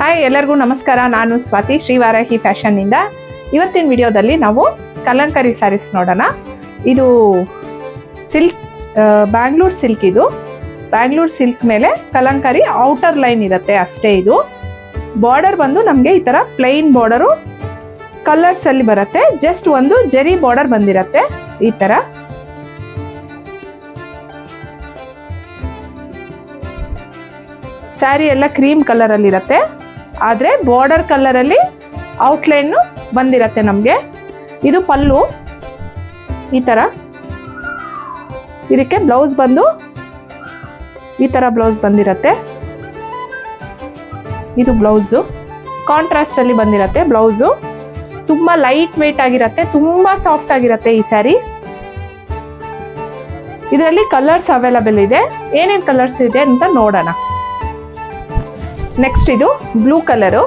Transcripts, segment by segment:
Hi ಎಲ್ಲರಿಗೂ ನಮಸ್ಕಾರ. ನಾನು ಸ್ವಾತಿ ಶ್ರೀವಾರಾಹಿ ಫ್ಯಾಷನ್ನಿಂದ. ಇವತ್ತಿನ ವಿಡಿಯೋದಲ್ಲಿ ನಾವು ಕಲಂಕರಿ ಸ್ಯಾರೀಸ್ ನೋಡೋಣ. ಇದು ಸಿಲ್ಕ್, ಬ್ಯಾಂಗ್ಳೂರ್ ಸಿಲ್ಕ್. ಇದು ಬ್ಯಾಂಗ್ಳೂರ್ ಸಿಲ್ಕ್ ಮೇಲೆ ಕಲಂಕರಿ ಔಟರ್ ಲೈನ್ ಇರುತ್ತೆ ಅಷ್ಟೇ. ಇದು ಬಾರ್ಡರ್ ಬಂದು ನಮಗೆ ಈ ಥರ ಪ್ಲೈನ್ ಬಾರ್ಡರು ಕಲರ್ಸ್ ಅಲ್ಲಿ ಬರುತ್ತೆ. ಜಸ್ಟ್ ಒಂದು ಜರಿ ಬಾರ್ಡರ್ ಬಂದಿರತ್ತೆ ಈ ಥರ. ಸ್ಯಾರಿ ಎಲ್ಲ ಕ್ರೀಮ್ ಕಲರ್ ಅಲ್ಲಿ ಇರುತ್ತೆ, ಆದರೆ ಬಾರ್ಡರ್ ಕಲರ್ ಅಲ್ಲಿ ಔಟ್ಲೈನ್ ಬಂದಿರತ್ತೆ ನಮಗೆ. ಇದು ಪಲ್ಲು ಈ ತರ. ಇದಕ್ಕೆ ಬ್ಲೌಸ್ ಬಂದು ಈ ತರ ಬ್ಲೌಸ್ ಬಂದಿರತ್ತೆ. ಇದು ಬ್ಲೌಸು ಕಾಂಟ್ರಾಸ್ಟ್ ಅಲ್ಲಿ ಬಂದಿರತ್ತೆ. ಬ್ಲೌಸು ತುಂಬಾ ಲೈಟ್ ವೇಟ್ ಆಗಿರತ್ತೆ, ತುಂಬಾ ಸಾಫ್ಟ್ ಆಗಿರತ್ತೆ ಈ ಸ್ಯಾರಿ. ಇದರಲ್ಲಿ ಕಲರ್ಸ್ ಅವೈಲಬಲ್ ಇದೆ. ಏನೇನು ಕಲರ್ಸ್ ಇದೆ ಅಂತ ನೋಡೋಣ. ನೆಕ್ಸ್ಟ್ ಇದು blue colour.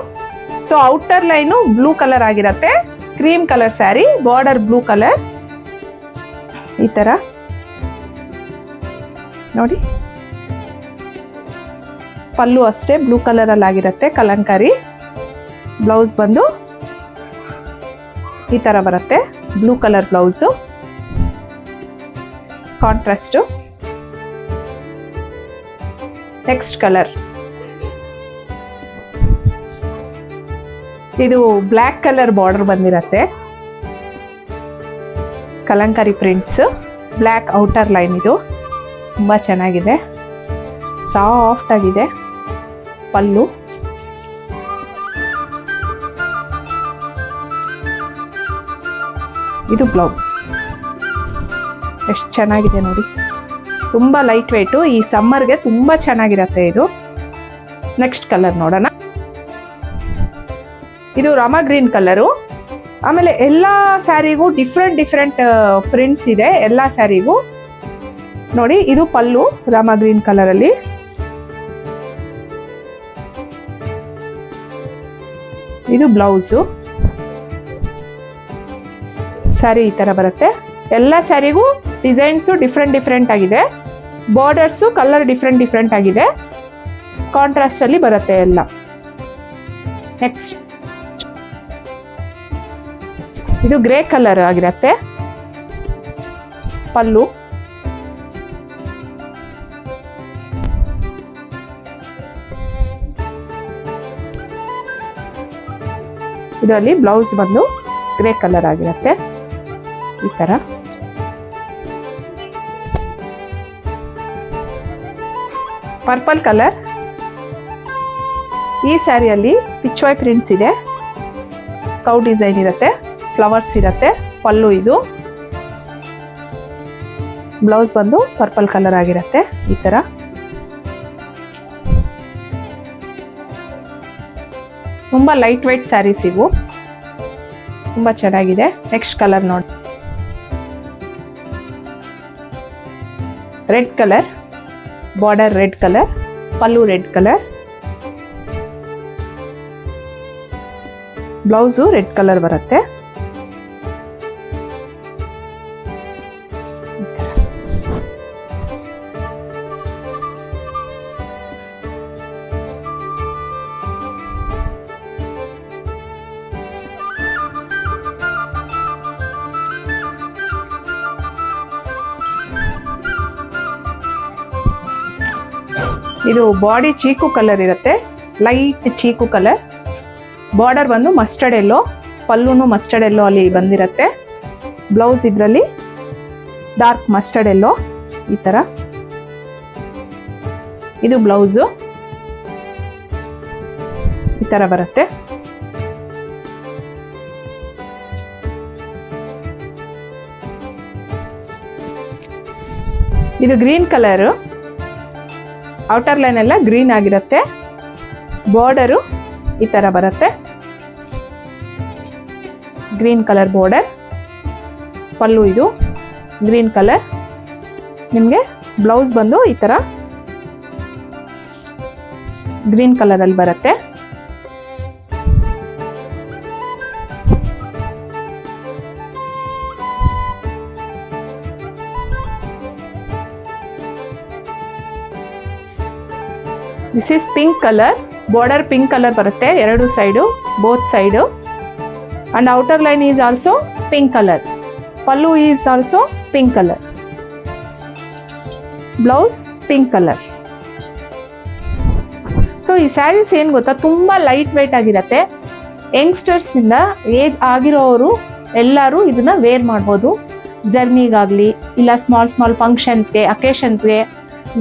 So outer line blue colour ಆಗಿರತ್ತೆ. Cream colour sari, border blue colour ಈ ತರ ನೋಡಿ. ಪಲ್ಲು ಅಷ್ಟೇ ಬ್ಲೂ ಕಲರ್ ಅಲ್ಲಿ ಆಗಿರತ್ತೆ ಕಲಂಕಾರಿ. ಬ್ಲೌಸ್ ಬಂದು ಈ ತರ ಬರುತ್ತೆ, blue colour blouse contrast. Next colour ಇದು ಬ್ಲ್ಯಾಕ್ ಕಲರ್ ಬಾರ್ಡರ್ ಬಂದಿರತ್ತೆ. Kalamkari prints, black outer line. ಇದು ತುಂಬ ಚೆನ್ನಾಗಿದೆ, ಸಾಫ್ಟ್ ಆಗಿದೆ. ಪಲ್ಲು ಇದು ಬ್ಲೌಸ್. ಎಷ್ಟು ಚೆನ್ನಾಗಿದೆ ನೋಡಿ, ತುಂಬ ಲೈಟ್ ವೇಟು. ಈ ಸಮ್ಮರ್ಗೆ ತುಂಬ ಚೆನ್ನಾಗಿರತ್ತೆ ಇದು. ನೆಕ್ಸ್ಟ್ ಕಲರ್ ನೋಡೋಣ. ಇದು ರಾಮ ಗ್ರೀನ್ ಕಲರು. ಆಮೇಲೆ ಎಲ್ಲ ಸ್ಯಾರಿಗೂ ಡಿಫ್ರೆಂಟ್ ಪ್ರಿಂಟ್ಸ್ ಇದೆ ಎಲ್ಲ ಸ್ಯಾರಿಗೂ ನೋಡಿ. ಇದು ಪಲ್ಲು ರಾಮ ಗ್ರೀನ್ ಕಲರ್ ಅಲ್ಲಿ. ಇದು ಬ್ಲೌಸು. ಸ್ಯಾರಿ ಈ ತರ ಬರುತ್ತೆ. ಎಲ್ಲ ಸ್ಯಾರಿಗೂ ಡಿಸೈನ್ಸು ಡಿಫ್ರೆಂಟ್ ಆಗಿದೆ. ಬಾರ್ಡರ್ಸು ಕಲರ್ ಡಿಫ್ರೆಂಟ್ ಆಗಿದೆ. ಕಾಂಟ್ರಾಸ್ಟ್ ಅಲ್ಲಿ ಬರುತ್ತೆ ಎಲ್ಲ. ನೆಕ್ಸ್ಟ್ ಇದು ಗ್ರೇ ಕಲರ್ ಆಗಿರತ್ತೆ. ಪಲ್ಲು ಇದರಲ್ಲಿ ಬ್ಲೌಸ್ ಬಂದು ಗ್ರೇ ಕಲರ್ ಆಗಿರತ್ತೆ ಈ ತರ. Purple colour. ಈ ಸ್ಯಾರಿಯಲ್ಲಿ ಪಿಚ್ವಾಯ್ ಪ್ರಿಂಟ್ಸ್ ಇದೆ, ಕೌ ಡಿಸೈನ್ ಇರುತ್ತೆ, ಫ್ಲವರ್ಸ್ ಇರುತ್ತೆ. ಪಲ್ಲು ಇದು. ಬ್ಲೌಸ್ ಬಂದು ಪರ್ಪಲ್ ಕಲರ್ ಆಗಿರುತ್ತೆ ಈ ತರ. ತುಂಬಾ ಲೈಟ್ ವೈಟ್ ಸ್ಯಾರೀಸ್ ಇವು, ತುಂಬಾ ಚೆನ್ನಾಗಿದೆ. ನೆಕ್ಸ್ಟ್ ಕಲರ್ ನೋಡಿ. Red colour, border red colour, pallu red colour, blouse red colour ಬರುತ್ತೆ. ಇದು ಬಾಡಿ ಚೀಕು ಕಲರ್ ಇರುತ್ತೆ, ಲೈಟ್ ಚೀಕು ಕಲರ್. ಬಾರ್ಡರ್ ಬಂದು ಮಸ್ಟರ್ಡ್ ಎಲ್ಲೋ, ಪಲ್ಲುನು ಮಸ್ಟರ್ಡ್ ಎಲ್ಲೋ ಅಲ್ಲಿ ಬಂದಿರತ್ತೆ. ಬ್ಲೌಸ್ ಇದರಲ್ಲಿ ಡಾರ್ಕ್ ಮಸ್ಟರ್ಡ್ ಎಲ್ಲೋ ಈ ತರ. ಇದು ಬ್ಲೌಸು ಈ ತರ ಬರುತ್ತೆ. ಇದು ಗ್ರೀನ್ ಕಲರ್. ಔಟರ್ ಲೈನ್ ಎಲ್ಲ ಗ್ರೀನ್ ಆಗಿರುತ್ತೆ. ಬಾರ್ಡರು ಈ ತರ ಬರುತ್ತೆ, ಗ್ರೀನ್ ಕಲರ್ ಬಾರ್ಡರ್. ಪಲ್ಲು ಇದು ಗ್ರೀನ್ ಕಲರ್. ನಿಮಗೆ ಬ್ಲೌಸ್ ಬಂದು ಈ ತರ ಗ್ರೀನ್ ಕಲರ್ ಅಲ್ಲಿ ಬರುತ್ತೆ. This is pink color. Border pink colour ಬರುತ್ತೆ ಎರಡು side, both side. And outer line is also pink colour. Pallu is also pink colour. Blouse pink colour. So ಈ ಸ್ಯಾರೀಸ್ ಏನು ಗೊತ್ತಾ, ತುಂಬ ಲೈಟ್ ವೇಟ್ ಆಗಿರತ್ತೆ. ಯಂಗ್ಸ್ಟರ್ಸಿಂದ ಏಜ್ ಆಗಿರೋರು ಎಲ್ಲರೂ ಇದನ್ನ ವೇರ್ ಮಾಡ್ಬೋದು. ಜರ್ನಿಗಾಗಲಿ, ಇಲ್ಲ ಸ್ಮಾಲ್ ಫಂಕ್ಷನ್ಸ್ಗೆ, ಅಕೇಶನ್ಸ್ಗೆ,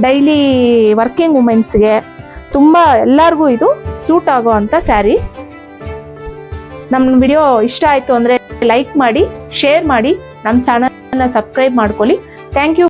ಡೈಲಿ ವರ್ಕಿಂಗ್ ವುಮೆನ್ಸ್ಗೆ ತುಂಬ ಎಲ್ಲರಿಗೂ ಇದು ಸೂಟ್ ಆಗೋ ಅಂಥ ಸ್ಯಾರಿ. ನಮ್ಮ ವಿಡಿಯೋ ಇಷ್ಟ ಆಯಿತು ಅಂದರೆ ಲೈಕ್ ಮಾಡಿ, ಶೇರ್ ಮಾಡಿ, ನಮ್ಮ ಚಾನಲ್ನ ಸಬ್ಸ್ಕ್ರೈಬ್ ಮಾಡ್ಕೊಳ್ಳಿ. Thank you.